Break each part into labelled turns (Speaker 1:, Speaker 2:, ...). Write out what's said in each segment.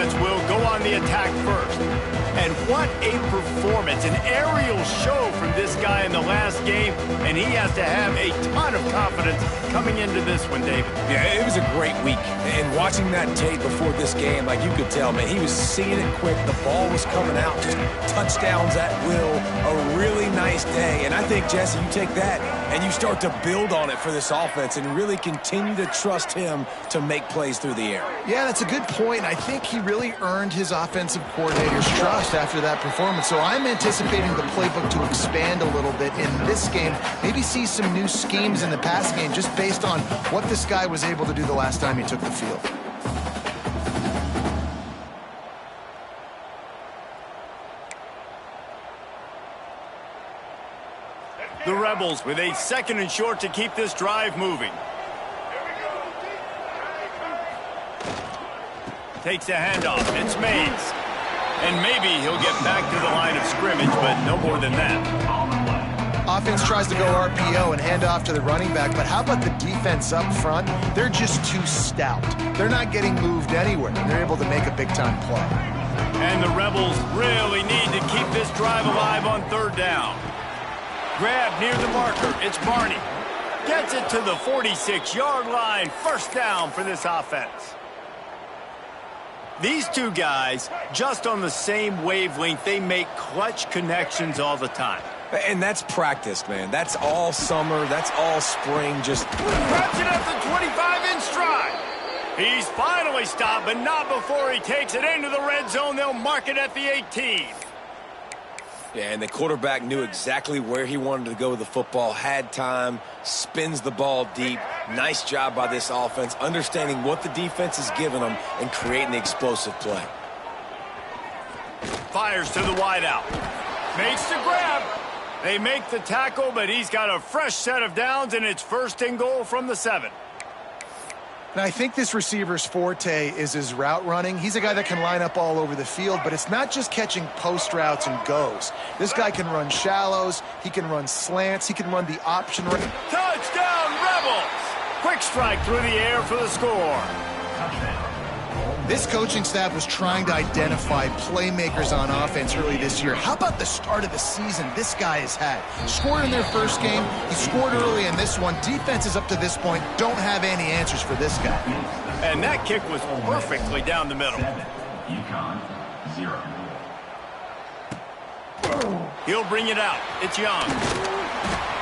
Speaker 1: defense will go on the attack first. And what a performance, an aerial show from this guy in the last game, and he has to have a ton of confidence coming into this one, David.
Speaker 2: Yeah, it was a great week. And watching that tape before this game, like you could tell, man, he was seeing it quick. The ball was coming out, just touchdowns at will. A really nice day. And I think, Jesse, you take that and you start to build on it for this offense and really continue to trust him to make plays through the air.
Speaker 3: Yeah, that's a good point. I think he really earned his offensive coordinator's trust after that performance. So I'm anticipating the playbook to expand a little bit in this game. Maybe see some new schemes in the pass game just based on what this guy was able to do the last time he took the field.
Speaker 1: The Rebels with a 2nd and short to keep this drive moving. Takes a handoff. It's Mays. And maybe he'll get back to the line of scrimmage, but no more than that.
Speaker 3: Offense tries to go RPO and hand off to the running back, but how about the defense up front? They're just too stout. They're not getting moved anywhere. They're able to make a big-time play.
Speaker 1: And the Rebels really need to keep this drive alive on 3rd down. Grab near the marker. It's Barney. Gets it to the 46-yard line. 1st down for this offense. These two guys, just on the same wavelength, they make clutch connections all the time.
Speaker 2: And that's practice, man. That's all summer. That's all spring. Just
Speaker 1: grabs it at the 25 in stride. He's finally stopped, but not before he takes it into the red zone. They'll mark it at the 18.
Speaker 2: Yeah, and the quarterback knew exactly where he wanted to go with the football, had time, spins the ball deep. Nice job by this offense, understanding what the defense is giving them and creating the explosive play.
Speaker 1: Fires to the wideout. Makes the grab. They make the tackle, but he's got a fresh set of downs, and it's 1st and goal from the 7.
Speaker 3: And I think this receiver's forte is his route running. He's a guy that can line up all over the field, but it's not just catching post routes and goes. This guy can run shallows, he can run slants, he can run the option.
Speaker 1: Touchdown, Rebels! Quick strike through the air for the score.
Speaker 3: This coaching staff was trying to identify playmakers on offense early this year. How about the start of the season this guy has had? Scored in their first game. He scored early in this one. Defenses up to this point don't have any answers for this guy.
Speaker 1: And that kick was perfectly down the middle.
Speaker 4: Ncaa, 0.
Speaker 1: He'll bring it out. It's Young.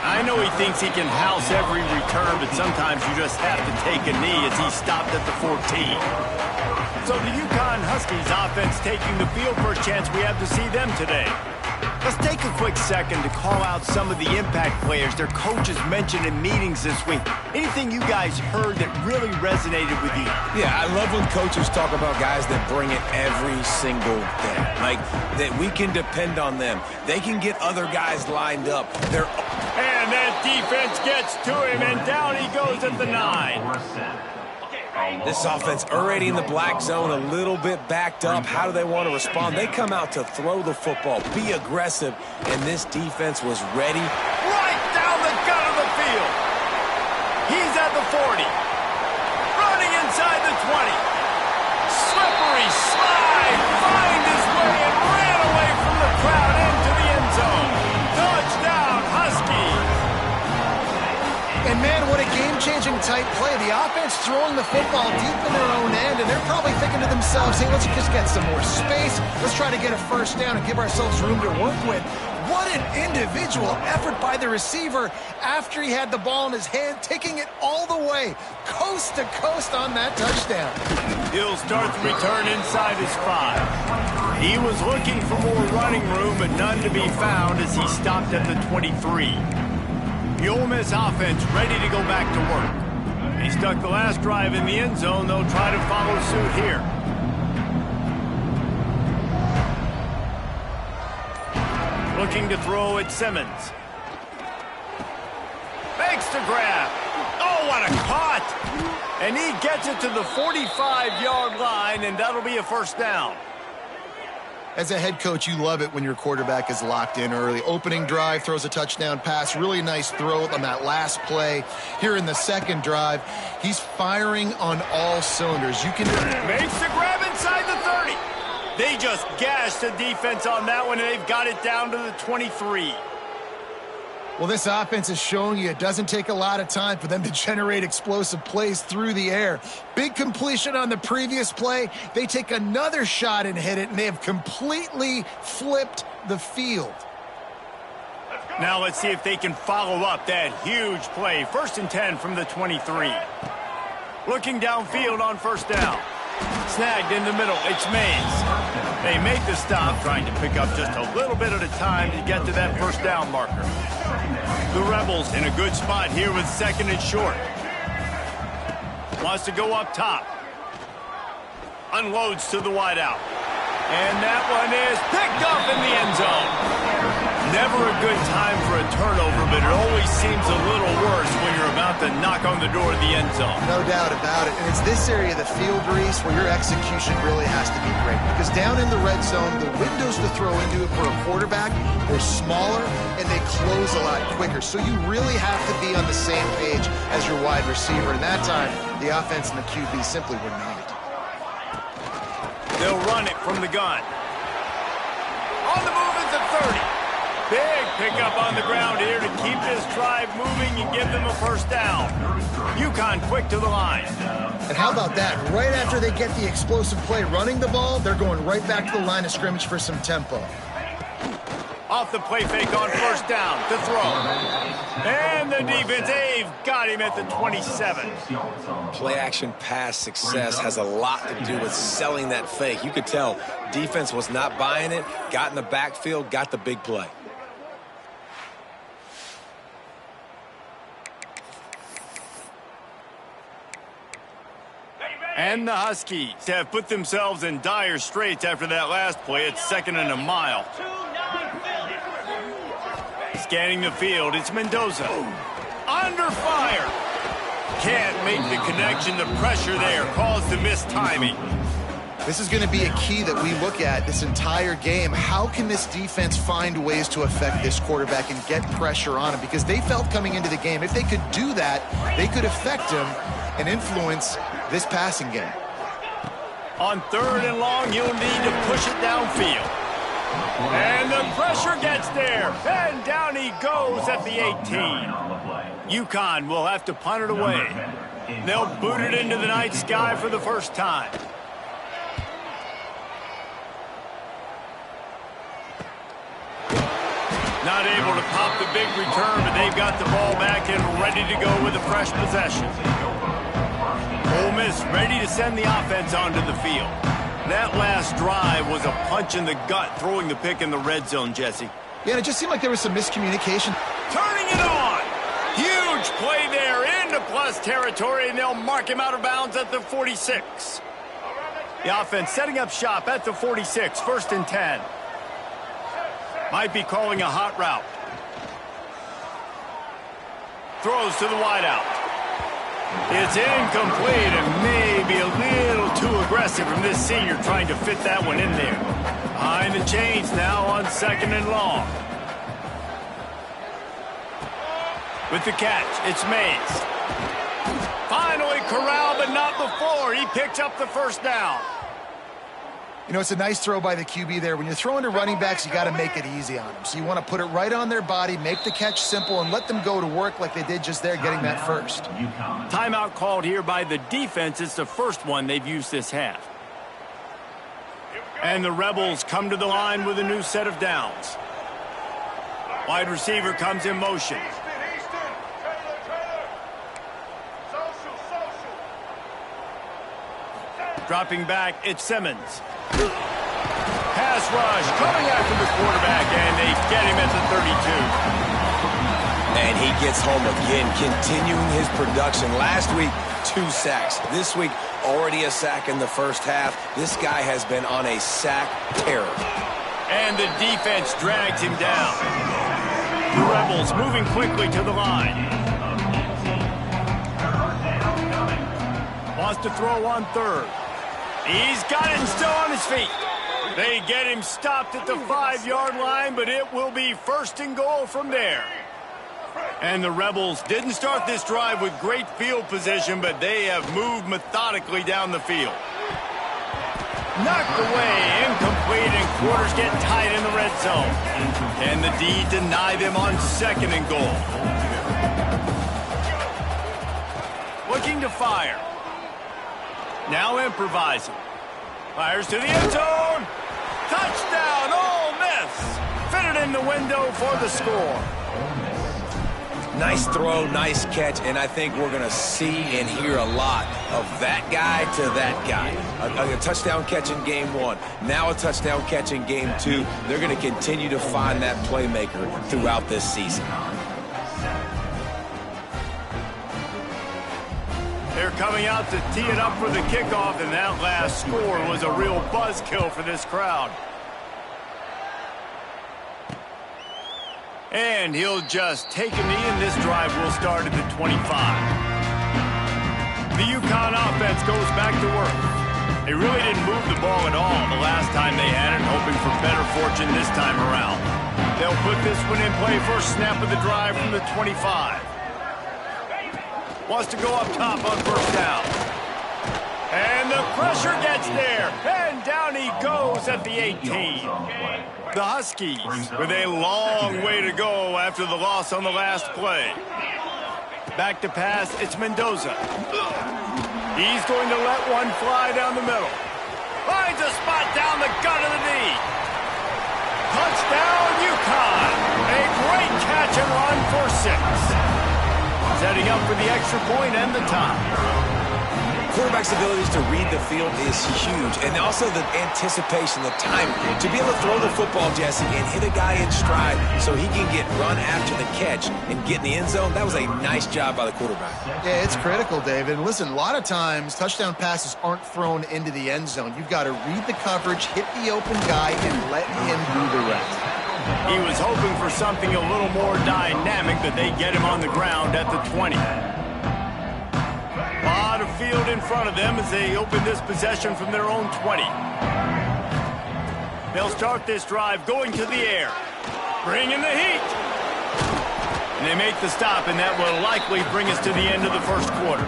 Speaker 1: I know he thinks he can house every return, but sometimes you just have to take a knee as he stopped at the 14. So the UConn Huskies offense taking the field for a chance we have to see them today. Let's take a quick second to call out some of the impact players their coaches mentioned in meetings this week. Anything you guys heard that really resonated with you?
Speaker 2: Yeah, I love when coaches talk about guys that bring it every single day. Like, that we can depend on them. They can get other guys lined up.
Speaker 1: And that defense gets to him, and down he goes at the 9.
Speaker 2: This offense already in the black zone, a little bit backed up. How do they want to respond? They come out to throw the football, be aggressive, and this defense was ready.
Speaker 1: Right down the gut of the field. He's at the 40. Running inside the 20. Slippery slide. Find his way and ran away from the crowd into the end zone. Touchdown, Huskies.
Speaker 3: And man, what a game-changing type play. The offense throwing the football deep in their own end, and they're probably thinking to themselves, hey, let's just get some more space. Let's try to get a 1st down and give ourselves room to work with. What an individual effort by the receiver after he had the ball in his hand, taking it all the way, coast to coast on that touchdown.
Speaker 1: He'll start the return inside his 5. He was looking for more running room, but none to be found as he stopped at the 23. The Ole Miss offense ready to go back to work. He stuck the last drive in the end zone. They'll try to follow suit here. Looking to throw at Simmons. Makes the grab. Oh, what a caught. And he gets it to the 45-yard line, and that'll be a 1st down.
Speaker 3: As a head coach, you love it when your quarterback is locked in early. Opening drive, throws a touchdown pass. Really nice throw on that last play. Here in the 2nd drive, he's firing on all cylinders. You can
Speaker 1: makes the grab inside the 30. They just gashed the defense on that one, and they've got it down to the 23.
Speaker 3: Well, this offense is showing you it doesn't take a lot of time for them to generate explosive plays through the air. Big completion on the previous play. They take another shot and hit it, and they have completely flipped the field.
Speaker 1: Now let's see if they can follow up that huge play. 1st and 10 from the 23. Looking downfield on 1st down. Snagged in the middle. It's Mays. They make the stop, trying to pick up just a little bit at a time to get to that 1st down marker. The Rebels in a good spot here with 2nd and short. Wants to go up top. Unloads to the wideout. And that one is picked up in the end zone. Never a good time for a turnover, but it always seems a little worse when you're about to knock on the door of the end zone.
Speaker 3: No doubt about it. And it's this area of the field, Reese, where your execution really has to be great. Because down in the red zone, the windows to throw into it for a quarterback are smaller, and they close a lot quicker. So you really have to be on the same page as your wide receiver. And that time, the offense and the QB simply were not.
Speaker 1: They'll run it from the gun. On the move is the 30. Big pickup on the ground here to keep this drive moving and give them a 1st down. UConn quick to the line.
Speaker 3: And how about that? Right after they get the explosive play running the ball, they're going right back to the line of scrimmage for some tempo.
Speaker 1: Off the play fake on 1st down to throw. And the defense, they've got him at the 27.
Speaker 2: Play action pass success has a lot to do with selling that fake. You could tell defense was not buying it, got in the backfield, got the big play.
Speaker 1: And the Huskies have put themselves in dire straits after that last play. It's 2nd and a mile. Scanning the field, it's Mendoza. Under fire. Can't make the connection. The pressure there caused the missed timing.
Speaker 3: This is going to be a key that we look at this entire game. How can this defense find ways to affect this quarterback and get pressure on him? Because they felt coming into the game, if they could do that, they could affect him and influence this passing game.
Speaker 1: On 3rd and long, you'll need to push it downfield. And the pressure gets there. And down he goes at the 18. UConn will have to punt it away. They'll boot it into the night sky for the 1st time. Not able to pop the big return, but they've got the ball back and ready to go with a fresh possession. Ole Miss ready to send the offense onto the field. That last drive was a punch in the gut, throwing the pick in the red zone, Jesse.
Speaker 3: Yeah, and it just seemed like there was some miscommunication.
Speaker 1: Turning it on! Huge play there into plus territory, and they'll mark him out of bounds at the 46. The offense setting up shop at the 46, 1st and 10. Might be calling a hot route. Throws to the wideout. It's incomplete and maybe a little too aggressive from this senior trying to fit that one in there. Behind the chains now on 2nd and long. With the catch, it's Mays. Finally corralled, but not before. He picked up the 1st down.
Speaker 3: You know, it's a nice throw by the QB there. When you're throwing to running backs, you got to make it easy on them. So you want to put it right on their body, make the catch simple, and let them go to work like they did just there, getting that 1st.
Speaker 1: Timeout called here by the defense. It's the 1st one they've used this half. And the Rebels come to the line with a new set of downs. Wide receiver comes in motion. Dropping back, it's Simmons. Pass rush coming after the quarterback, and they get him at the 32.
Speaker 2: And he gets home again, continuing his production. Last week, 2 sacks. This week, already a sack in the 1st half. This guy has been on a sack terror.
Speaker 1: And the defense drags him down. The Rebels moving quickly to the line. Wants to throw on 3rd. He's got it still on his feet. They get him stopped at the 5-yard line, but it will be 1st and goal from there. And the Rebels didn't start this drive with great field position, but they have moved methodically down the field. Knocked away, incomplete. quarters get tight in the red zone. Can the D deny them on 2nd and goal? Looking to fire. Now improvising. Fires to the end zone. Touchdown, Ole Miss. Fitted in the window for the score.
Speaker 2: Nice throw, nice catch, and I think we're going to see and hear a lot of that guy to that guy. A touchdown catch in game 1, now a touchdown catch in game 2. They're going to continue to find that playmaker throughout this season.
Speaker 1: They're coming out to tee it up for the kickoff, and that last score was a real buzzkill for this crowd. And he'll just take a knee, and this drive will start at the 25. The Ncaa offense goes back to work. They really didn't move the ball at all the last time they had it, hoping for better fortune this time around. They'll put this one in play first snap of the drive from the 25. Wants to go up top on first down. And the pressure gets there. And down he goes at the 18. The Huskies with a long way to go after the loss on the last play. Back to pass, it's Mendoza. He's going to let one fly down the middle. Finds a spot down the gut of the knee. Touchdown, Ncaa. A great catch and run for 6. Setting up for the extra point and the tie.
Speaker 2: Quarterback's abilities to read the field is huge, and also the anticipation, the timing. To be able to throw the football, Jesse, and hit a guy in stride so he can get run after the catch and get in the end zone, that was a nice job by the quarterback.
Speaker 3: Yeah, it's critical, David. And listen, a lot of times touchdown passes aren't thrown into the end zone. You've got to read the coverage, hit the open guy, and let him do the rest.
Speaker 1: He was hoping for something a little more dynamic, but they get him on the ground at the 20. A lot of field in front of them as they open this possession from their own 20. They'll start this drive going to the air. Bring in the heat. And they make the stop, and that will likely bring us to the end of the first quarter.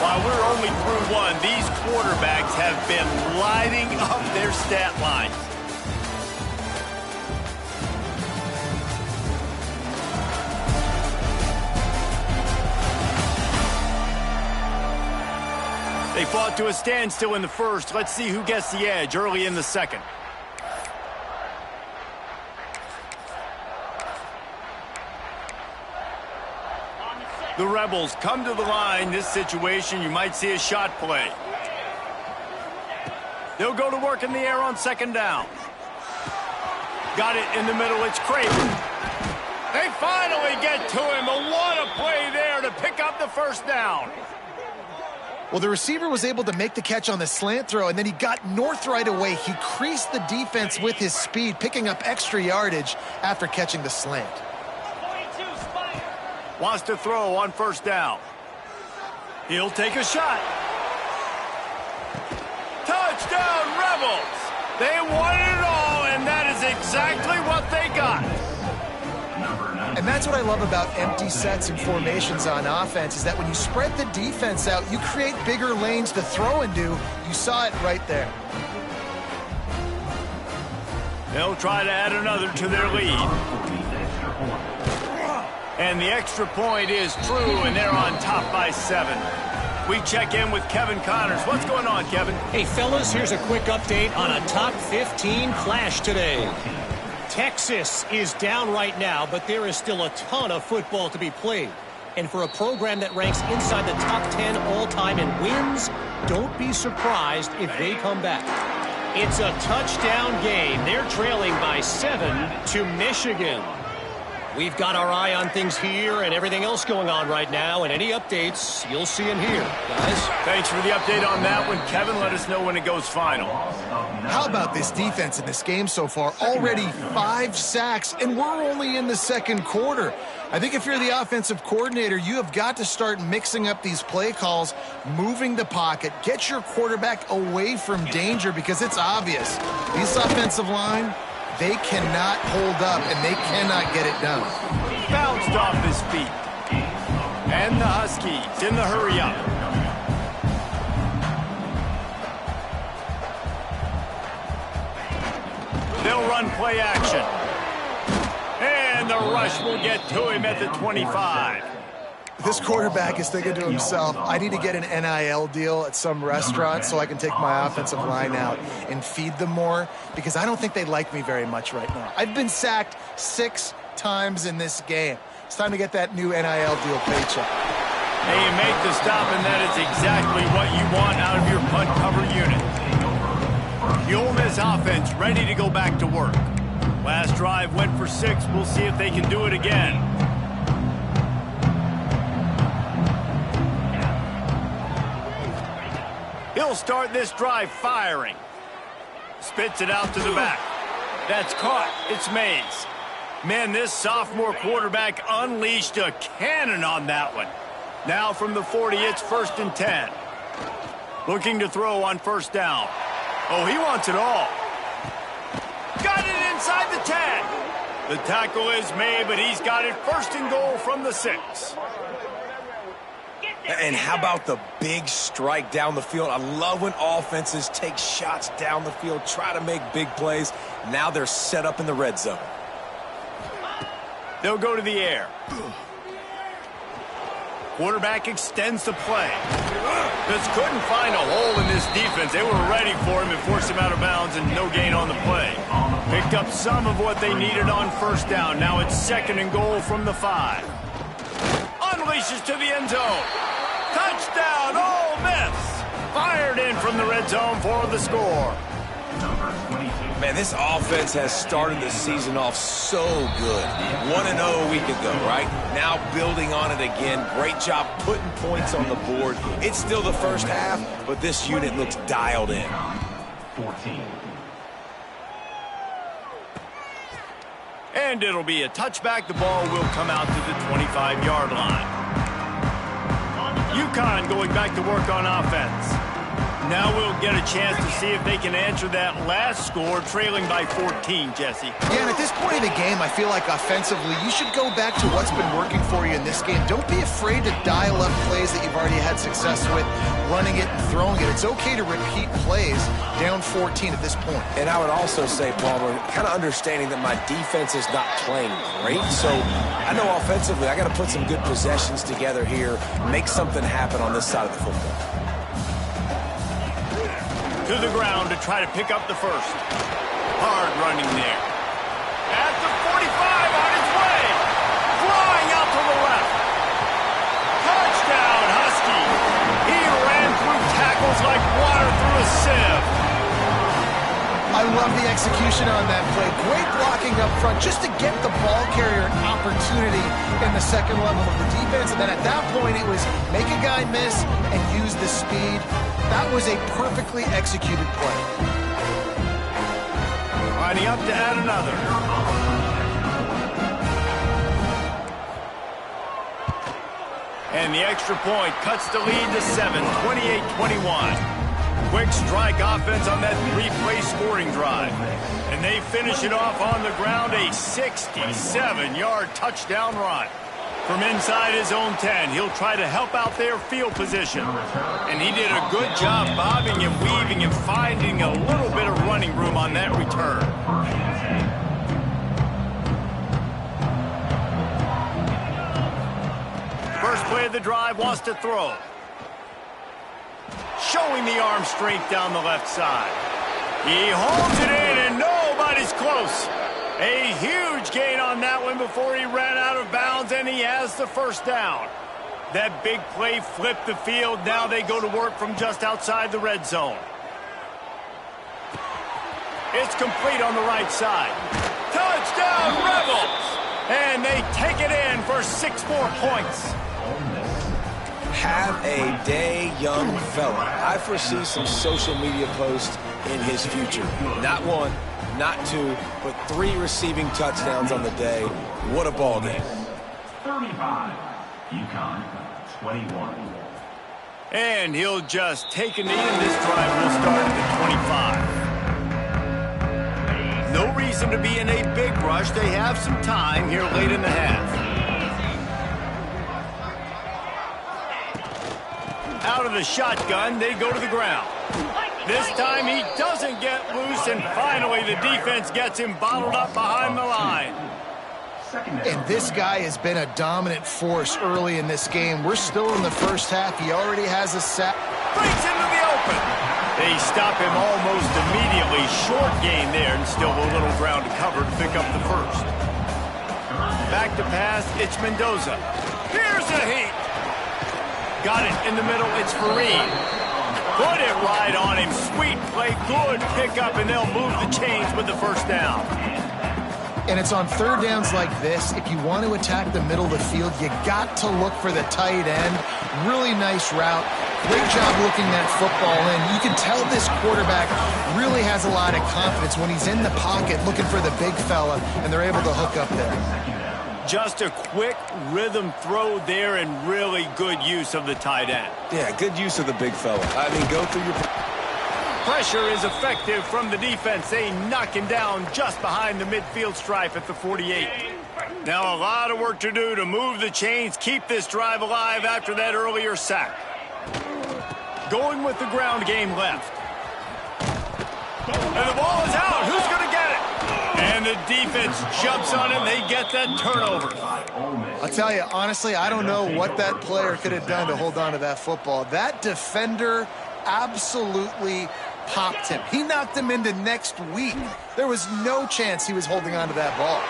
Speaker 1: While we're only through one, these quarterbacks have been lighting up their stat lines. They fought to a standstill in the first. Let's see who gets the edge early in the second. The Rebels come to the line. This situation, you might see a shot play. They'll go to work in the air on second down. Got it in the middle. It's Craven. They finally get to him. What a play there to pick up the first down.
Speaker 3: Well, the receiver was able to make the catch on the slant throw, and then he got north right away. He creased the defense with his speed, picking up extra yardage after catching the slant.
Speaker 1: Wants to throw on first down. He'll take a shot. Touchdown, Rebels! They won it all, and that is exactly what they got.
Speaker 3: And that's what I love about empty sets and formations on offense, is that when you spread the defense out, you create bigger lanes to throw into. You saw it right there.
Speaker 1: They'll try to add another to their lead. And the extra point is true, and they're on top by 7. We check in with Kevin Connors. What's going on, Kevin?
Speaker 5: Hey, fellas, here's a quick update on a top 15 clash today. Texas is down right now, but there is still a ton of football to be played. And for a program that ranks inside the top 10 all-time in wins, don't be surprised if they come back. It's a touchdown game. They're trailing by 7 to Michigan. We've got our eye on things here and everything else going on right now, and any updates you'll see in here, guys.
Speaker 1: Thanks for the update on that one, Kevin. Let us know when it goes final.
Speaker 3: How about this defense in this game so far? Already 5 sacks, and we're only in the second quarter. I think if you're the offensive coordinator, you have got to start mixing up these play calls, moving the pocket, get your quarterback away from danger, because it's obvious. This offensive line, they cannot hold up, and they cannot get it done.
Speaker 1: Bounced off his feet. And the Huskies in the hurry-up. run play action. And the rush will get to him at the 25.
Speaker 3: This quarterback is thinking to himself, I need to get an NIL deal at some restaurant so I can take my offensive line out and feed them more, because I don't think they like me very much right now. I've been sacked 6 times in this game. It's time to get that new NIL deal paycheck.
Speaker 1: And you make the stop, and that is exactly what you want out of your punt cover unit. The Ole Miss offense ready to go back to work. Last drive went for 6. We'll see if they can do it again. He'll start this drive firing. Spits it out to the back. That's caught. It's Mays. Man, this sophomore quarterback unleashed a cannon on that one. Now from the 40, it's 1st and 10. Looking to throw on 1st down. Oh, he wants it all. Got it inside the 10. The tackle is made, but he's got it 1st and goal from the 6.
Speaker 2: And how about the big strike down the field? I love when offenses take shots down the field, try to make big plays. Now they're set up in the red zone.
Speaker 1: They'll go to the air. Quarterback extends the play. Just couldn't find a hole in this defense. They were ready for him and forced him out of bounds, and no gain on the play. Picked up some of what they needed on 1st down. Now it's 2nd and goal from the 5. Unleashes to the end zone. Touchdown, Ole Miss! Fired in from the red zone for the score.
Speaker 2: Man, this offense has started the season off so good. 1-0 a week ago, right? Now building on it again. Great job putting points on the board. It's still the first half, but this unit looks dialed in.
Speaker 4: 14.
Speaker 1: And it'll be a touchback. The ball will come out to the 25-yard line. Ncaa going back to work on offense. Now we'll get a chance to see if they can answer that last score, trailing by 14, Jesse.
Speaker 3: Yeah, and at this point in the game, I feel like offensively, you should go back to what's been working for you in this game. Don't be afraid to dial up plays that you've already had success with, running it and throwing it. It's okay to repeat plays down 14 at this point.
Speaker 2: And I would also say, Palmer, kind of understanding that my defense is not playing great, so I know offensively I got to put some good possessions together here, make something happen on this side of the football.
Speaker 1: To the ground to try to pick up the 1st. Hard running there. At the 45 on his way. Flying out to the left. Touchdown, Husky. He ran through tackles like water through a sieve.
Speaker 3: I love the execution on that play. Great blocking up front just to get the ball carrier an opportunity in the 2nd level of the defense. And then at that point, it was make a guy miss and use the speed. That was a perfectly executed play.
Speaker 1: Lining up to add another. And the extra point cuts the lead to 7, 28-21. Quick strike offense on that 3-play scoring drive. And they finish it off on the ground, a 67-yard touchdown run. From inside his own 10, he'll try to help out their field position. And he did a good job bobbing and weaving and finding a little bit of running room on that return. First play of the drive, wants to throw. Showing the arm strength down the left side. He holds it in and nobody's close. A huge gain on that one before he ran out of bounds, and he has the 1st down. That big play flipped the field. Now they go to work from just outside the red zone. It's complete on the right side. Touchdown, Rebels! And they take it in for 6 more points.
Speaker 2: Have a day, young fella. I foresee some social media posts in his future. Not 1, not 2, but 3 receiving touchdowns on the day. What a ball game.
Speaker 4: 35. Ncaa 21.
Speaker 1: And he'll just take a knee, and this drive will start at the 25. No reason to be in a big rush. They have some time here late in the half. Out of the shotgun, they go to the ground. This time he doesn't get loose, and finally the defense gets him bottled up behind the line.
Speaker 3: And this guy has been a dominant force early in this game. We're still in the first half. He already has a sack.
Speaker 1: Breaks into the open. They stop him almost immediately. Short gain there, and still a little ground to cover to pick up the first. Back to pass, it's Mendoza. Here's a heat. Got it in the middle, it's Fareed. Put it right on him. Sweet play, good pickup, and they'll move the chains with the first down.
Speaker 3: And it's on third downs like this. If you want to attack the middle of the field, you got to look for the tight end. Really nice route. Great job looking that football in. You can tell this quarterback really has a lot of confidence when he's in the pocket looking for the big fella, and they're able to hook up there.
Speaker 1: Just a quick rhythm throw there and really good use of the tight end.
Speaker 2: Yeah, good use of the big fella. I mean, go through your...
Speaker 1: Pressure is effective from the defense. They knock him down just behind the midfield stripe at the 48. Now a lot of work to do to move the chains, keep this drive alive after that earlier sack. Going with the ground game left. And the ball is out. Who's going to get it? And the defense jumps on him. They get that turnover.
Speaker 3: I'll tell you, honestly, I don't know what that player could have done to hold on to that football. That defender absolutely popped him. He knocked him into next week. There was no chance he was holding on to that ball.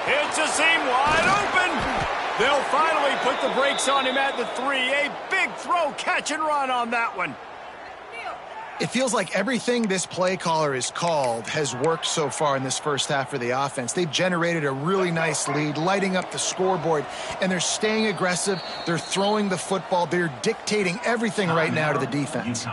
Speaker 1: It's a seam wide open. They'll finally put the brakes on him at the 3. A big throw, catch and run on that one.
Speaker 3: It feels like everything this play caller has called has worked so far in this first half for the offense. They've generated a really nice lead, lighting up the scoreboard, and they're staying aggressive. They're throwing the football. They're dictating everything right now to the defense.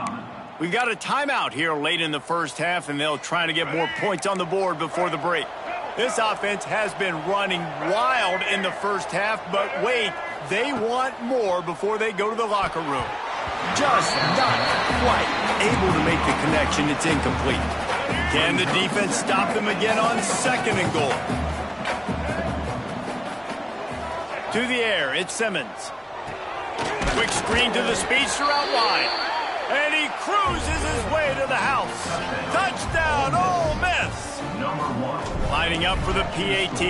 Speaker 1: We got a timeout here late in the first half, and they'll try to get more points on the board before the break. This offense has been running wild in the first half, but wait, they want more before they go to the locker room. Just not quite able to make the connection. It's incomplete. Can the defense stop them again on 2nd and goal? To the air, it's Simmons. Quick screen to the speedster out wide. And he cruises his way to the house. Touchdown, Ole Miss. Lining up for the PAT.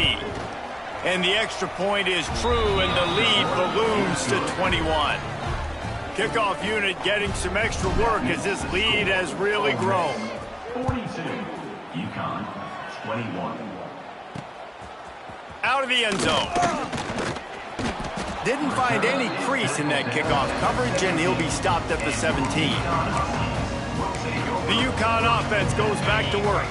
Speaker 1: And the extra point is true, and the lead balloons to 21. Kickoff unit getting some extra work as this lead has really grown.
Speaker 4: 42, Ncaa, 21.
Speaker 1: Out of the end zone. Didn't find any crease in that kickoff coverage, and he'll be stopped at the 17. The UConn offense goes back to work.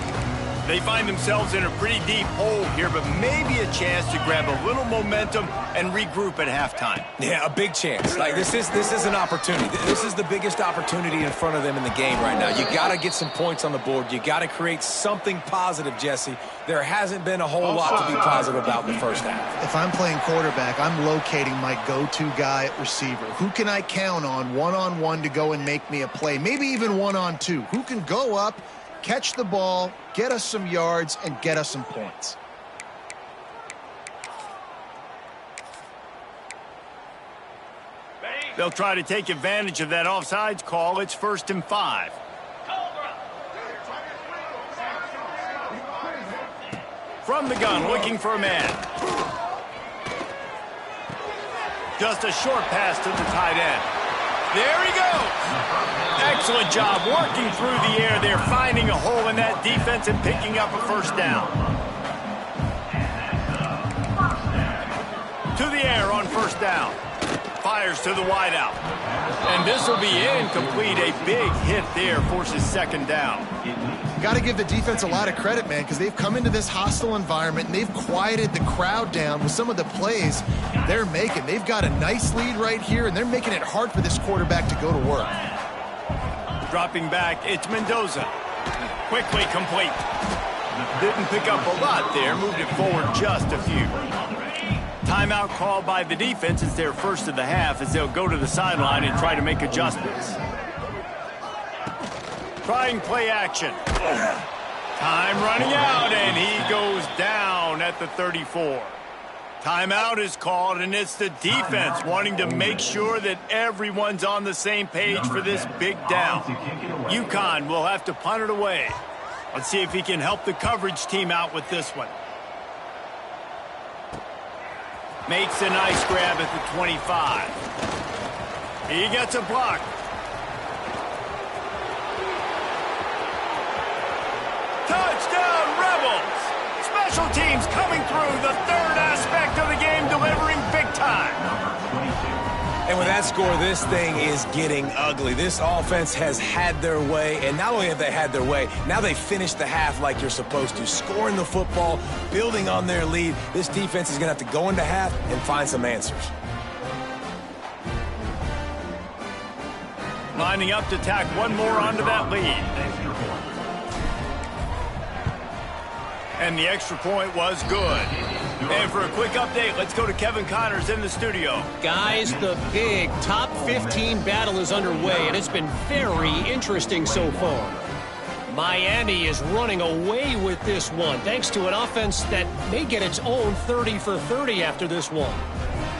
Speaker 1: They find themselves in a pretty deep hole here, but maybe a chance to grab a little momentum and regroup at halftime.
Speaker 2: Yeah, a big chance. Like, this is an opportunity. This is the biggest opportunity in front of them in the game right now. You got to get some points on the board. You got to create something positive, Jesse. There hasn't been a whole lot to be positive about in the first half.
Speaker 3: If I'm playing quarterback, I'm locating my go-to guy at receiver. Who can I count on one-on-one to go and make me a play? Maybe even one-on-two. Who can go up, catch the ball, get us some yards, and get us some points?
Speaker 1: They'll try to take advantage of that offsides call. It's 1st and 5. From the gun, looking for a man. Just a short pass to the tight end. There he goes. Excellent job working through the air there, finding a hole in that defense and picking up a first down. To the air on 1st down. Fires to the wideout. And this will be incomplete. A big hit there forces 2nd down.
Speaker 3: Got to give the defense a lot of credit, man, because they've come into this hostile environment and they've quieted the crowd down with some of the plays they're making. They've got a nice lead right here, and they're making it hard for this quarterback to go to work.
Speaker 1: Dropping back, it's Mendoza. Quickly complete. Didn't pick up a lot there, moved it forward just a few. Timeout called by the defense. It's their first of the half as they'll go to the sideline and try to make adjustments. Trying play action. Time running out, and he goes down at the 34. Timeout is called, and it's the defense wanting to make sure that everyone's on the same page for this big down. UConn will have to punt it away. Let's see if he can help the coverage team out with this one. Makes a nice grab at the 25. He gets a block. Touchdown, Rebels! Special teams coming through, the third aspect of the game, delivering big time.
Speaker 2: And with that score, this thing is getting ugly. This offense has had their way, and not only have they had their way, now they finished the half like you're supposed to, scoring the football, building on their lead. This defense is going to have to go into half and find some answers.
Speaker 1: Lining up to tack one more onto that lead. And the extra point was good. And for a quick update, let's go to Kevin Connors in the studio.
Speaker 5: Guys, the big top 15 battle is underway, and it's been very interesting so far. Miami is running away with this one, thanks to an offense that may get its own 30 for 30 after this one.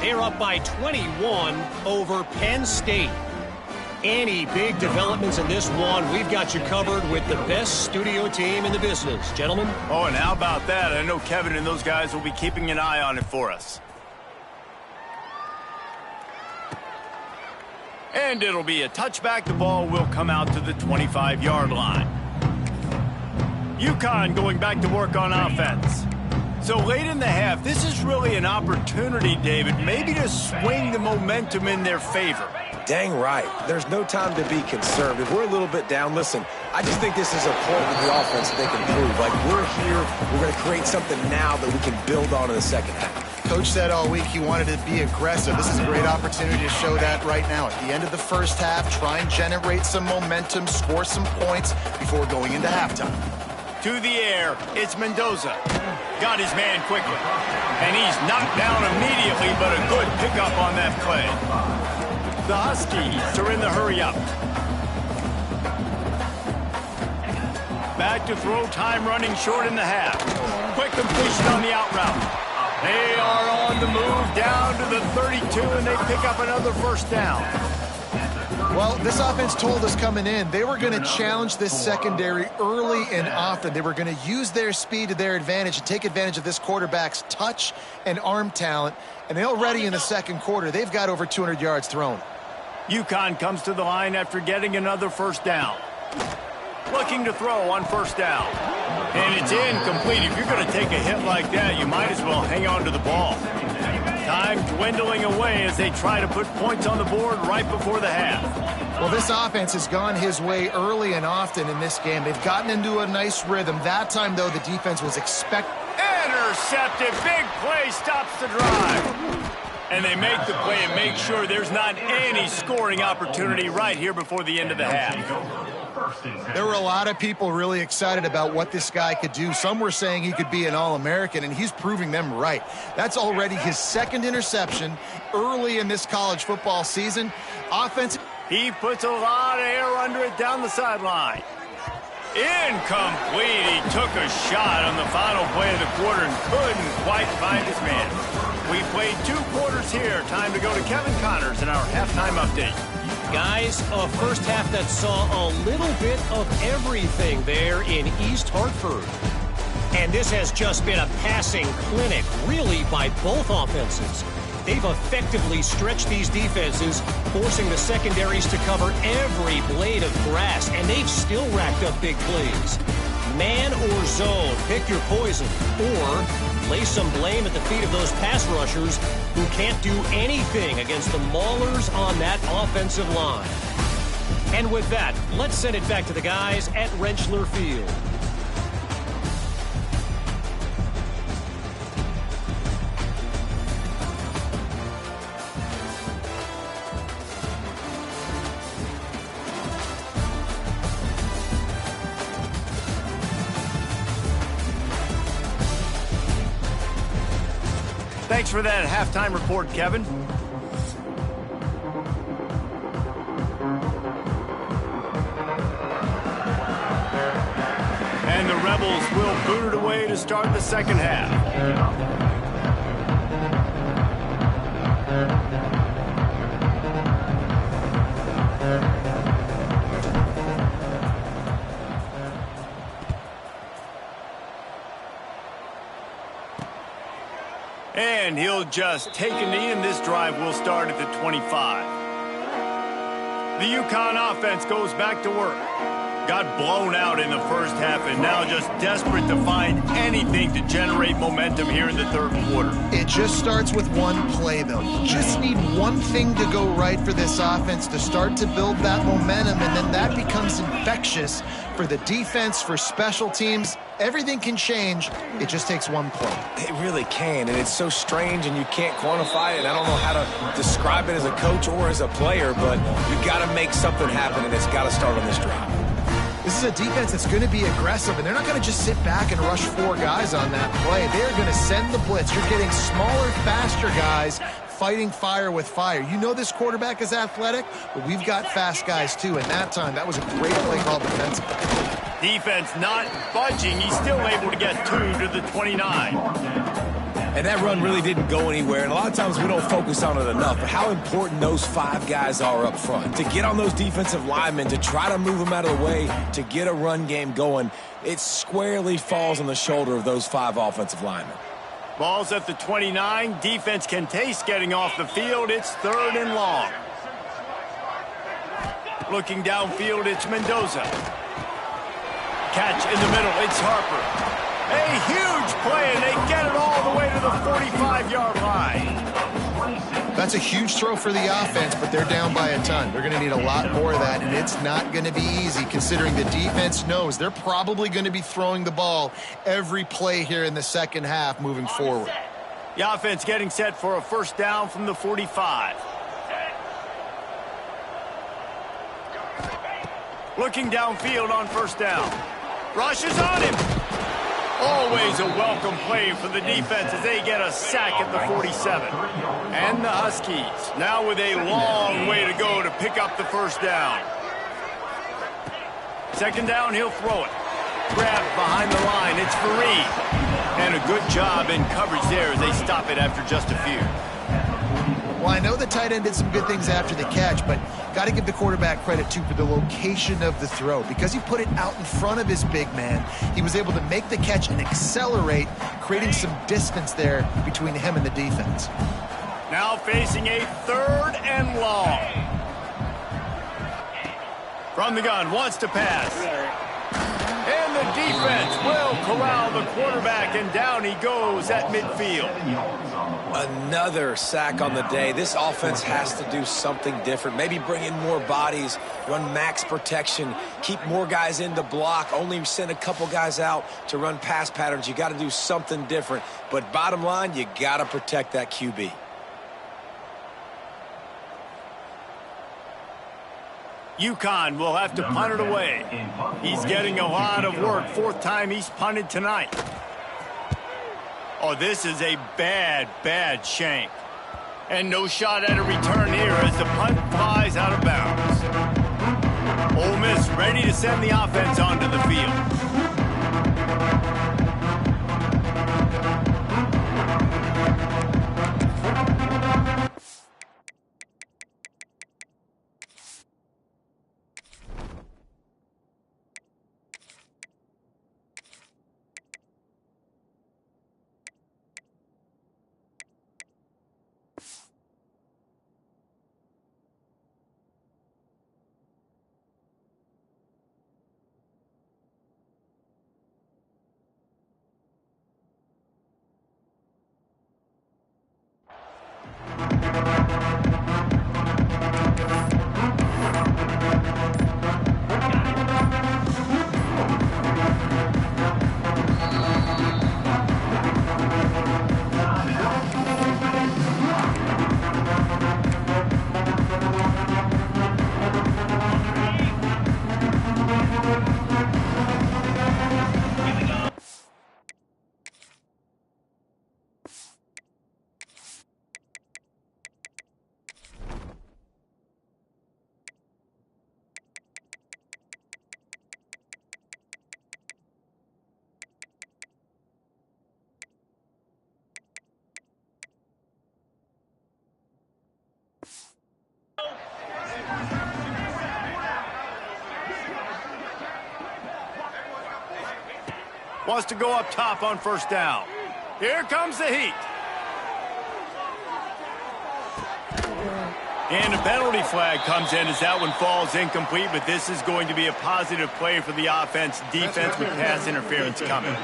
Speaker 5: They're up by 21 over Penn State. Any big developments in this one, we've got you covered with the best studio team in the business. Gentlemen?
Speaker 1: Oh, and how about that? I know Kevin and those guys will be keeping an eye on it for us. And it'll be a touchback. The ball will come out to the 25-yard line. UConn going back to work on offense. So late in the half, this is really an opportunity, David, maybe to swing the momentum in their favor.
Speaker 2: Dang right. There's no time to be conservative. We're a little bit down. Listen, I just think this is a point with the offense that they can prove. Like, we're here. We're going to create something now that we can build on in the second half.
Speaker 3: Coach said all week he wanted to be aggressive. This is a great opportunity to show that right now. At the end of the first half, try and generate some momentum, score some points before going into halftime.
Speaker 1: To the air, it's Mendoza. Got his man quickly. And he's knocked down immediately, but a good pickup on that play. The Huskies are in the hurry-up. Back to throw, time running short in the half. Quick completion on the out route. They are on the move down to the 32, and they pick up another first down.
Speaker 3: Well, this offense told us coming in they were going to challenge this secondary early and often. They were going to use their speed to their advantage and take advantage of this quarterback's touch and arm talent. And already in the second quarter, they've got over 200 yards thrown.
Speaker 1: UConn comes to the line after getting another first down. Looking to throw on first down. And it's incomplete. If you're going to take a hit like that, you might as well hang on to the ball. Time dwindling away as they try to put points on the board right before the half.
Speaker 3: Well, this offense has gone his way early and often in this game. They've gotten into a nice rhythm. That time, though, the defense was
Speaker 1: intercepted. Big play stops the drive. And they make the play and make sure there's not any scoring opportunity right here before the end of the half.
Speaker 3: There were a lot of people really excited about what this guy could do. Some were saying he could be an All-American, and he's proving them right. That's already his second interception early in this college football season. Offense.
Speaker 1: He puts a lot of air under it down the sideline. Incomplete. He took a shot on the final play of the quarter and couldn't quite find his man. We played 2 quarters here. Time to go to Kevin Connors in our halftime update.
Speaker 5: Guys, a first half that saw a little bit of everything there in East Hartford. And this has just been a passing clinic, really, by both offenses. They've effectively stretched these defenses, forcing the secondaries to cover every blade of grass, and they've still racked up big plays. Man or zone, pick your poison, or lay some blame at the feet of those pass rushers who can't do anything against the maulers on that offensive line. And with that, let's send it back to the guys at Rentschler Field.
Speaker 1: Thanks for that halftime report, Kevin. And the Rebels will boot it away to start the second half. And he'll just take a knee, and this drive will start at the 25. The UConn offense goes back to work. Got blown out in the first half and now just desperate to find anything to generate momentum here in the third quarter.
Speaker 3: It just starts with one play, though. You just need one thing to go right for this offense to start to build that momentum, and then that becomes infectious for the defense, for special teams. Everything can change. It just takes one play.
Speaker 2: It really can, and it's so strange, and you can't quantify it. I don't know how to describe it as a coach or as a player, but you got to make something happen, and it's got to start on this drive.
Speaker 3: This is a defense that's going to be aggressive, and they're not going to just sit back and rush 4 guys on that play. They're going to send the blitz. You're getting smaller, faster guys fighting fire with fire. You know this quarterback is athletic, but we've got fast guys too, and that time, that was a great play call defensively.
Speaker 1: Defense not budging. He's still able to get 2 to the 29.
Speaker 2: And that run really didn't go anywhere, and a lot of times we don't focus on it enough, but how important those 5 guys are up front. To get on those defensive linemen, to try to move them out of the way, to get a run game going, it squarely falls on the shoulder of those 5 offensive linemen.
Speaker 1: Ball's at the 29. Defense can taste getting off the field. It's 3rd and long. Looking downfield, it's Mendoza. Catch in the middle, it's Harper. A huge play, and they get it all the way to the 45-yard line.
Speaker 3: That's a huge throw for the offense, but they're down by a ton. They're going to need a lot more of that, and it's not going to be easy considering the defense knows they're probably going to be throwing the ball every play here in the second half moving forward.
Speaker 1: The offense getting set for a first down from the 45. Looking downfield on first down. Rushes on him. Always a welcome play for the defense as they get a sack at the 47. And the Huskies now with a long way to go to pick up the first down. Second down, he'll throw it. Grabbed behind the line, it's Fareed. And a good job in coverage there as they stop it after just a few.
Speaker 3: Well, I know the tight end did some good things after the catch, but got to give the quarterback credit, too, for the location of the throw. Because he put it out in front of his big man, he was able to make the catch and accelerate, creating some distance there between him and the defense.
Speaker 1: Now facing a 3rd and long. From the gun, wants to pass. And the defense will corral the quarterback, and down he goes at midfield.
Speaker 2: Another sack on the day. This offense has to do something different. Maybe bring in more bodies, run max protection, keep more guys in to block, only send a couple guys out to run pass patterns. You got to do something different. But bottom line, you got to protect that QB.
Speaker 1: UConn will have to punt it away. He's getting a lot of work. 4th time he's punted tonight. Oh, this is a bad, bad shank. And no shot at a return here as the punt flies out of bounds. Ole Miss ready to send the offense onto the field. Wants to go up top on first down. Here comes the heat. And a penalty flag comes in as that one falls incomplete, but this is going to be a positive play for the offense. Defense with pass interference coming.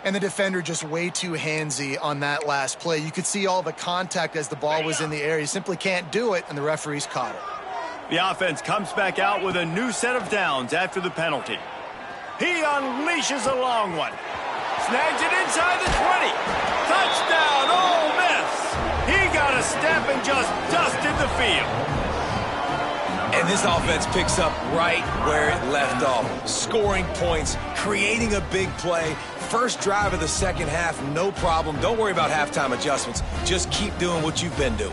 Speaker 3: And the defender just way too handsy on that last play. You could see all the contact as the ball was in the air. He simply can't do it, and the referees caught it.
Speaker 1: The offense comes back out with a new set of downs after the penalty. He unleashes a long one. Snags it inside the 20. Touchdown, Ole Miss. He got a step and just dusted the field.
Speaker 2: And this offense picks up right where it left off. Scoring points, creating a big play. First drive of the second half, no problem. Don't worry about halftime adjustments. Just keep doing what you've been doing.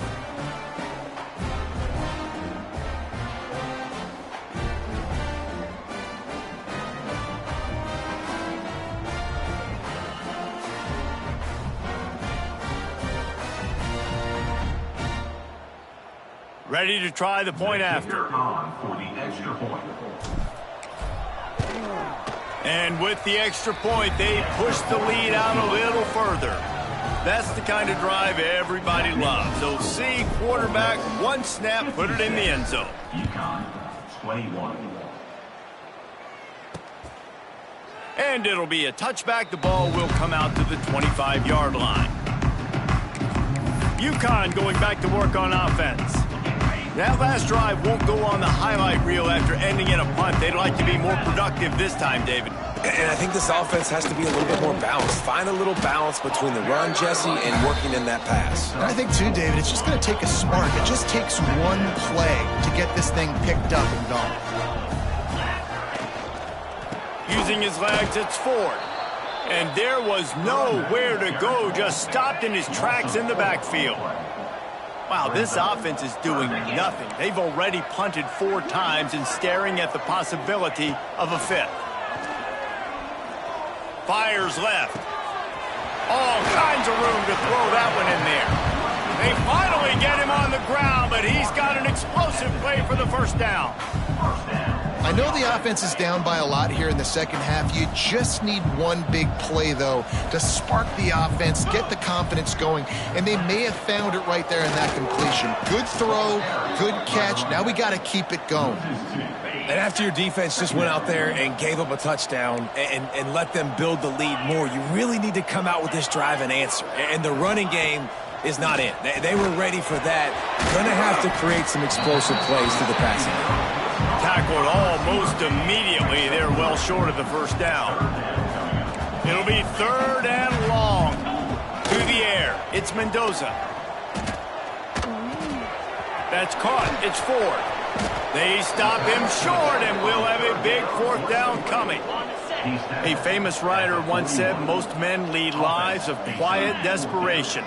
Speaker 1: Ready to try the point after.
Speaker 4: On for the extra point.
Speaker 1: And with the extra point, they push the lead out a little further. That's the kind of drive everybody loves. So see quarterback, one snap, put it in the end zone.
Speaker 4: Ncaa, 21.
Speaker 1: And it'll be a touchback. The ball will come out to the 25-yard line. Ncaa going back to work on offense. That last drive won't go on the highlight reel after ending in a punt. They'd like to be more productive this time, David.
Speaker 2: And I think this offense has to be a little bit more balanced. Find a little balance between the run, Jesse, and working in that pass.
Speaker 3: And I think, too, David, it's just going to take a spark. It just takes one play to get this thing picked up and going.
Speaker 1: Using his legs, it's Ford. And there was nowhere to go, just stopped in his tracks in the backfield. Wow, this offense is doing nothing. They've already punted 4 times and staring at the possibility of a 5th. Fires left. All kinds of room to throw that one in there. They finally get him on the ground, but he's got an explosive play for the first down.
Speaker 3: I know the offense is down by a lot here in the second half. You just need one big play, though, to spark the offense, get the confidence going, and they may have found it right there in that completion. Good throw, good catch. Now we got to keep it going.
Speaker 2: And after your defense just went out there and gave up a touchdown and let them build the lead more, you really need to come out with this drive and answer. And the running game is not in. They were ready for that. Going to have to create some explosive plays to the passing game.
Speaker 1: Tackled almost immediately. They're well short of the first down. It'll be 3rd and long. To the air. It's Mendoza. That's caught. It's Ford. They stop him short, and we'll have a big 4th down coming. A famous writer once said, most men lead lives of quiet desperation.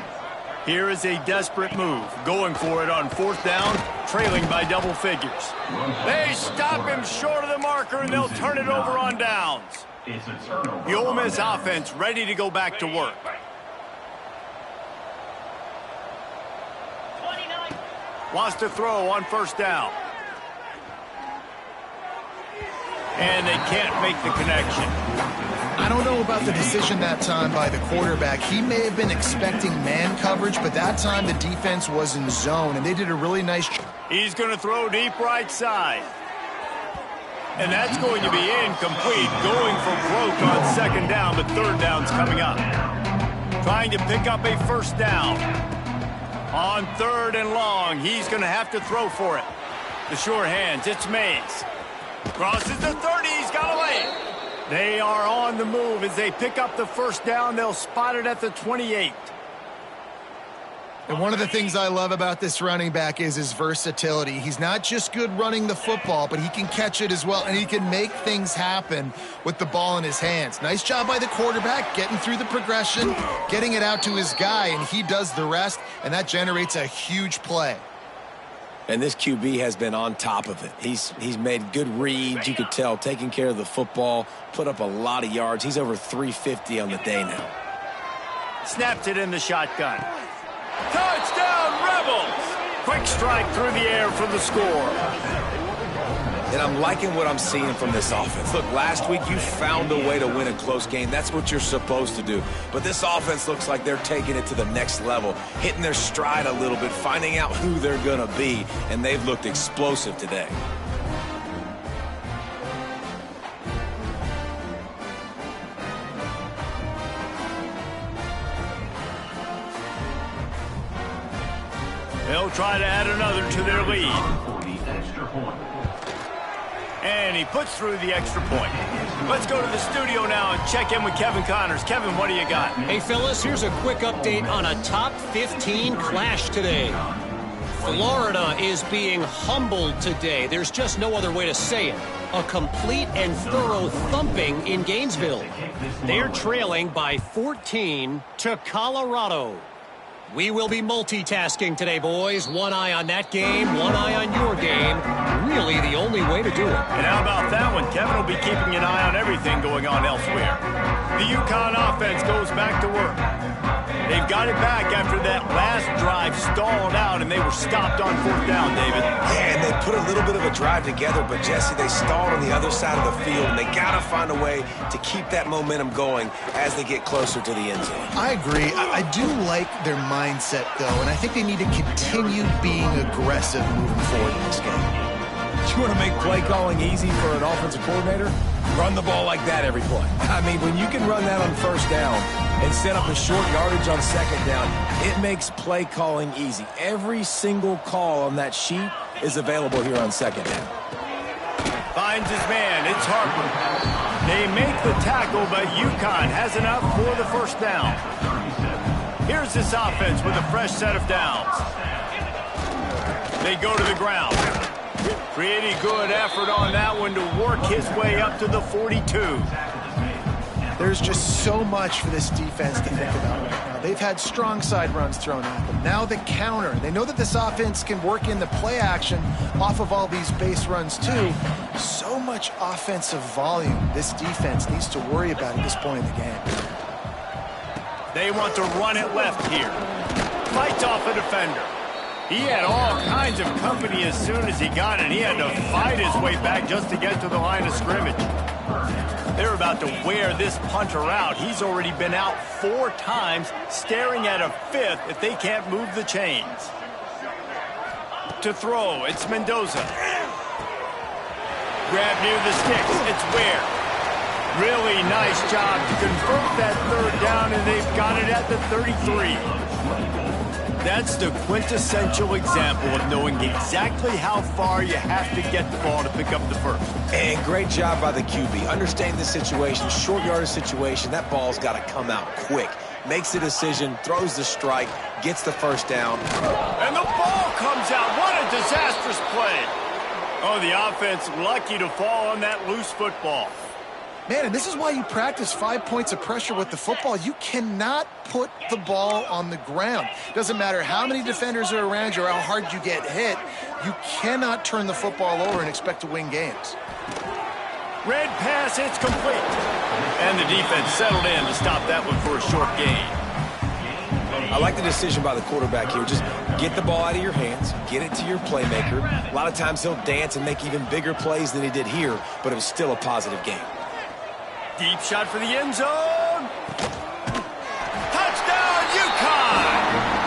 Speaker 1: Here is a desperate move, going for it on 4th down, trailing by double figures. They stop him short of the marker, and they'll turn it over on downs. The Ole Miss offense ready to go back to work. Wants to throw on 1st down. And they can't make the connection.
Speaker 3: I don't know about the decision that time by the quarterback. He may have been expecting man coverage, but that time the defense was in zone, and they did a really nice job.
Speaker 1: He's going to throw deep right side. And that's going to be incomplete, going for broke on 2nd down, but 3rd down's coming up. Trying to pick up a 1st down. On 3rd and long, he's going to have to throw for it. The sure hands, it's Mays. Crosses the 30, he's got a lane. They are on the move as they pick up the 1st down. They'll spot it at the 28.
Speaker 3: And one of the things I love about this running back is his versatility. He's not just good running the football, but he can catch it as well, and he can make things happen with the ball in his hands. Nice job by the quarterback, getting through the progression, getting it out to his guy, and he does the rest, and that generates a huge play.
Speaker 2: And this QB has been on top of it. He's made good reads, you could tell, taking care of the football, put up a lot of yards. He's over 350 on the day now.
Speaker 1: Snaps it in the shotgun. Touchdown, Rebels! Quick strike through the air for the score.
Speaker 2: And I'm liking what I'm seeing from this offense. Look, last week you found a way to win a close game. That's what you're supposed to do. But this offense looks like they're taking it to the next level, hitting their stride a little bit, finding out who they're going to be, and they've looked explosive today.
Speaker 1: They'll try to add another to their lead.
Speaker 4: For the extra point.
Speaker 1: And he puts through the extra point. Let's go to the studio now and check in with Kevin Connors. Kevin, what do you got?
Speaker 5: Hey, fellas, here's a quick update on a top 15 clash today. Florida is being humbled today. There's just no other way to say it. A complete and thorough thumping in Gainesville. They're trailing by 14 to Colorado. We will be multitasking today, boys. One eye on that game, one eye on your game. Really the only way to do it.
Speaker 1: And how about that one? Kevin will be keeping an eye on everything going on elsewhere. The UConn offense goes back to work. They've got it back after that last drive stalled out, and they were stopped on 4th down, David.
Speaker 2: Yeah, and they put a little bit of a drive together, but, Jesse, they stalled on the other side of the field, and they got to find a way to keep that momentum going as they get closer to the end zone.
Speaker 3: I agree. I do like their mindset, though, and I think they need to continue being aggressive moving forward in this game.
Speaker 2: You want to make play calling easy for an offensive coordinator? Run the ball like that every play. I mean, when you can run that on 1st down and set up a short yardage on 2nd down, it makes play calling easy. Every single call on that sheet is available here on 2nd down.
Speaker 1: Finds his man. It's Harper. They make the tackle, but UConn has enough for the 1st down. Here's this offense with a fresh set of downs. They go to the ground. Pretty good effort on that one to work his way up to the 42.
Speaker 3: There's just so much for this defense to think about right now. They've had strong side runs thrown at them. Now the counter. They know that this offense can work in the play action off of all these base runs too. So much offensive volume this defense needs to worry about at this point in the game.
Speaker 1: They want to run it left here. Fights off a defender. He had all kinds of company as soon as he got it. He had to fight his way back just to get to the line of scrimmage. They're about to wear this punter out. He's already been out 4 times, staring at a 5th if they can't move the chains. To throw, it's Mendoza. Grab near the sticks, it's Ware. Really nice job to convert that 3rd down, and they've got it at the 33. That's the quintessential example of knowing exactly how far you have to get the ball to pick up the 1st.
Speaker 2: And great job by the QB. Understanding the situation, short yardage situation, that ball's got to come out quick. Makes the decision, throws the strike, gets the 1st down.
Speaker 1: And the ball comes out. What a disastrous play. Oh, the offense lucky to fall on that loose football.
Speaker 3: Man, and this is why you practice 5 points of pressure with the football. You cannot put the ball on the ground. Doesn't matter how many defenders are around you or how hard you get hit. You cannot turn the football over and expect to win games.
Speaker 1: Red pass, it's complete. And the defense settled in to stop that one for a short gain.
Speaker 2: I like the decision by the quarterback here. Just get the ball out of your hands, get it to your playmaker. A lot of times he'll dance and make even bigger plays than he did here, but it was still a positive game.
Speaker 1: Deep shot for the end zone. Touchdown, UConn!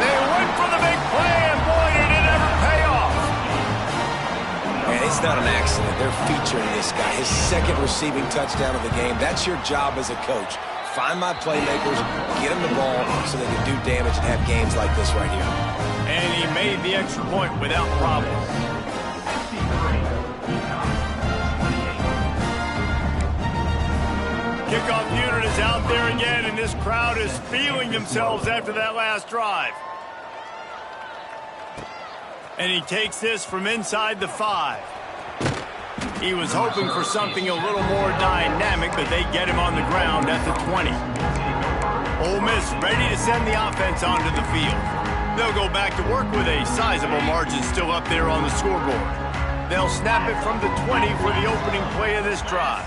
Speaker 1: They went for the big play, and boy, did it ever pay off.
Speaker 2: Man, it's not an accident. They're featuring this guy. His 2nd receiving touchdown of the game. That's your job as a coach. Find my playmakers, get them the ball so they can do damage and have games like this right here.
Speaker 1: And he made the extra point without problem. Kickoff unit is out there again, and this crowd is feeling themselves after that last drive. And he takes this from inside the 5. He was hoping for something a little more dynamic, but they get him on the ground at the 20. Ole Miss ready to send the offense onto the field. They'll go back to work with a sizable margin still up there on the scoreboard. They'll snap it from the 20 for the opening play of this drive.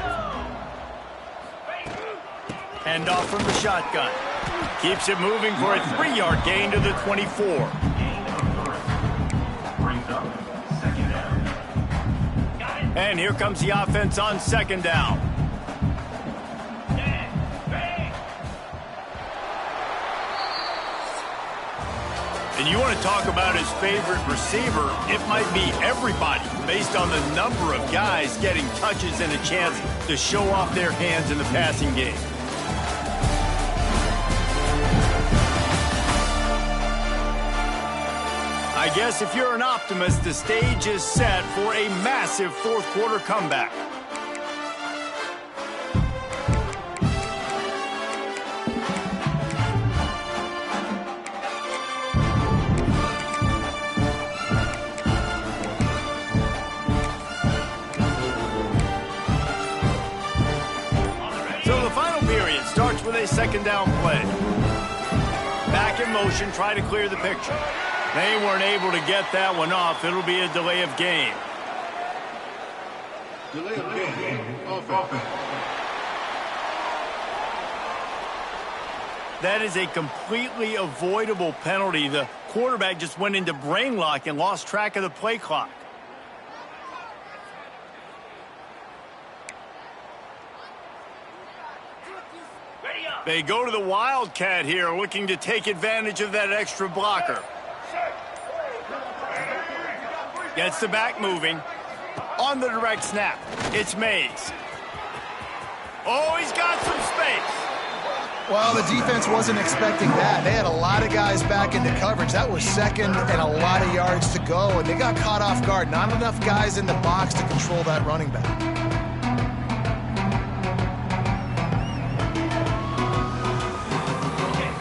Speaker 1: Hand off from the shotgun. Keeps it moving for a 3-yard gain to the 24. And here comes the offense on second down. And you want to talk about his favorite receiver, it might be everybody based on the number of guys getting touches and a chance to show off their hands in the passing game. I guess if you're an optimist, the stage is set for a massive fourth quarter comeback. So the final period starts with a second down play. Back in motion, try to clear the picture. They weren't able to get that one off. It'll be a delay of game.
Speaker 4: Delay of game. Offense.
Speaker 1: That is a completely avoidable penalty. The quarterback just went into brain lock and lost track of the play clock. They go to the Wildcat here, looking to take advantage of that extra blocker. Gets the back moving. On the direct snap, it's Mays. Oh, he's got some space.
Speaker 3: Well, the defense wasn't expecting that. They had a lot of guys back into coverage. That was second and a lot of yards to go, and they got caught off guard. Not enough guys in the box to control that running back.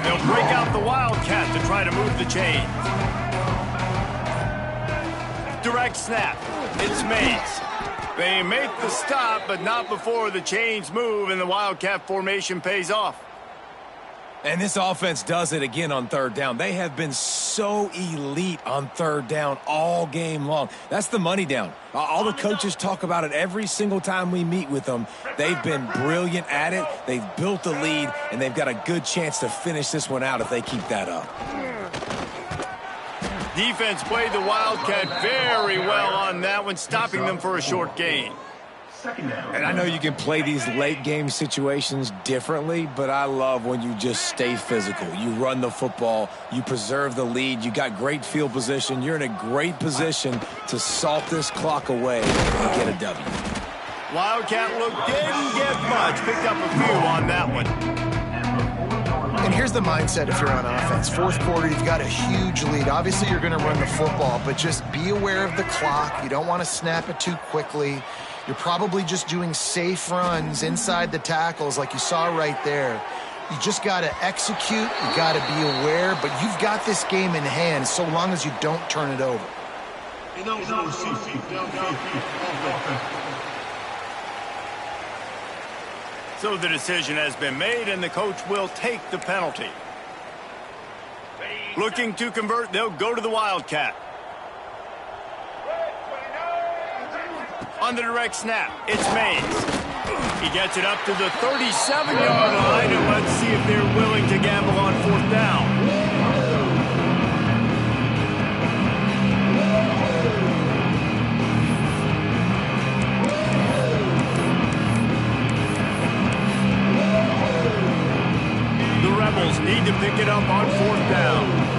Speaker 1: They'll break out the Wildcat to try to move the chains. Direct snap. It's Mays. They make the stop, but not before the chains move and the Wildcat formation pays off.
Speaker 2: And this offense does it again on third down. They have been so elite on third down all game long. That's the money down. All the coaches talk about it every single time we meet with them. They've been brilliant at it. They've built the lead, and they've got a good chance to finish this one out if they keep that up.
Speaker 1: Defense played the Wildcat very well on that one, stopping them for a short gain.
Speaker 2: And I know you can play these late game situations differently, but I love when you just stay physical. You run the football, you preserve the lead, you got great field position, you're in a great position to salt this clock away and get a W.
Speaker 1: Wildcat look didn't get much, picked up a few on that one.
Speaker 3: And here's the mindset if you're on offense. Fourth quarter, you've got a huge lead. Obviously, you're going to run the football, but just be aware of the clock. You don't want to snap it too quickly. You're probably just doing safe runs inside the tackles like you saw right there. You just got to execute. You got to be aware, but you've got this game in hand so long as you don't turn it over.
Speaker 1: So the decision has been made, and the coach will take the penalty. Looking to convert, they'll go to the Wildcat. On the direct snap, it's Mays. He gets it up to the 37-yard line, and let's see if they're willing to gamble on fourth down. The Rebels need to pick it up on fourth down.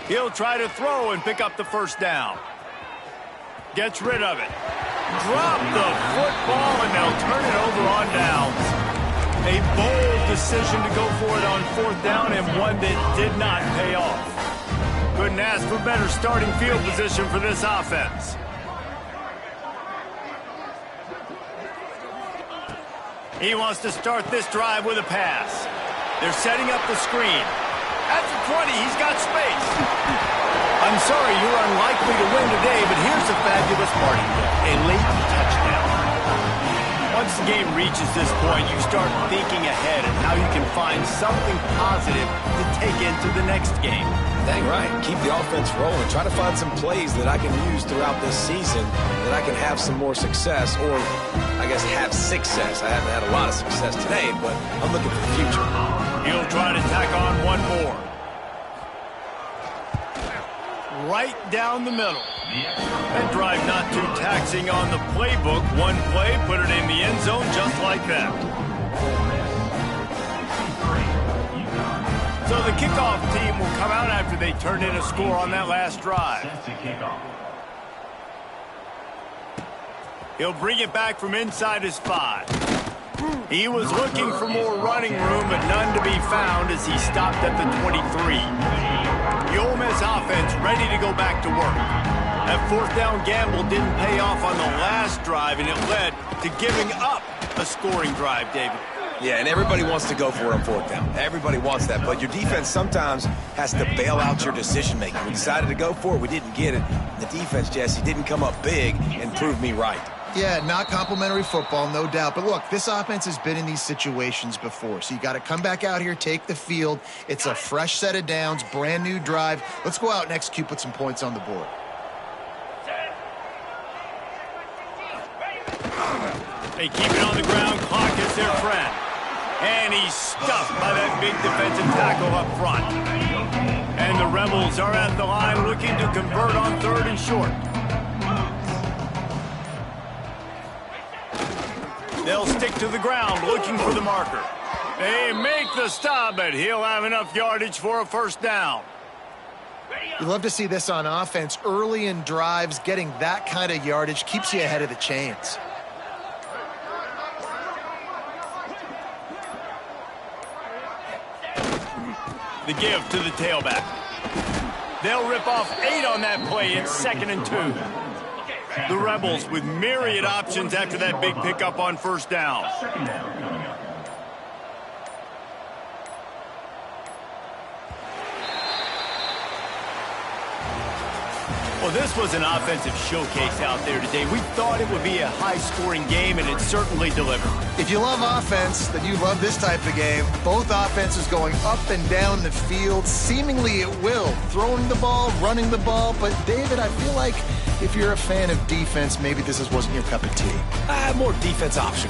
Speaker 1: He'll try to throw and pick up the first down. Gets rid of it. Drop the football, and they'll turn it over on downs. A bold decision to go for it on fourth down, and one that did not pay off. Couldn't ask for better starting field position for this offense. He wants to start this drive with a pass. They're setting up the screen. At the 20, he's got space. I'm sorry you're unlikely to win today, but here's the fabulous part. A late touchdown. Once the game reaches this point, you start thinking ahead and how you can find something positive to take into the next game.
Speaker 2: Dang right. Keep the offense rolling. Try to find some plays that I can use throughout this season that I can have some more success, or I guess have success. I haven't had a lot of success today, but I'm looking for the future.
Speaker 1: He'll try to tack on one more. right down the middle. That drive not too taxing on the playbook. One play, put it in the end zone just like that. So the kickoff team will come out after they turn in a score on that last drive. He'll bring it back from inside his 5. He was looking for more running room, but none to be found as he stopped at the 23. The Ole Miss offense ready to go back to work. That fourth down gamble didn't pay off on the last drive, and it led to giving up a scoring drive, David.
Speaker 2: Yeah, and everybody wants to go for it on fourth down. Everybody wants that, but your defense sometimes has to bail out your decision-making. We decided to go for it. We didn't get it. The defense, Jesse, didn't come up big and prove me right.
Speaker 3: Yeah, not complimentary football, no doubt. But look, this offense has been in these situations before. So you got to come back out here, take the field. It's a fresh set of downs, brand new drive. Let's go out and execute, put some points on the board.
Speaker 1: They keep it on the ground. Clock is their friend. And he's stuffed by that big defensive tackle up front. And the Rebels are at the line looking to convert on 3rd and short. They'll stick to the ground looking for the marker. They make the stop, but he'll have enough yardage for a first down.
Speaker 3: You love to see this on offense. Early in drives, getting that kind of yardage keeps you ahead of the chains.
Speaker 1: The give to the tailback. They'll rip off 8 on that play. It's 2nd and 2. The Rebels with myriad options after that big pickup on first down. Well, this was an offensive showcase out there today. We thought it would be a high-scoring game, and it certainly delivered.
Speaker 3: If you love offense, then you love this type of game. Both offenses going up and down the field, seemingly at will. Throwing the ball, running the ball. But, David, I feel like if you're a fan of defense, maybe this wasn't your cup of tea.
Speaker 2: More defense option.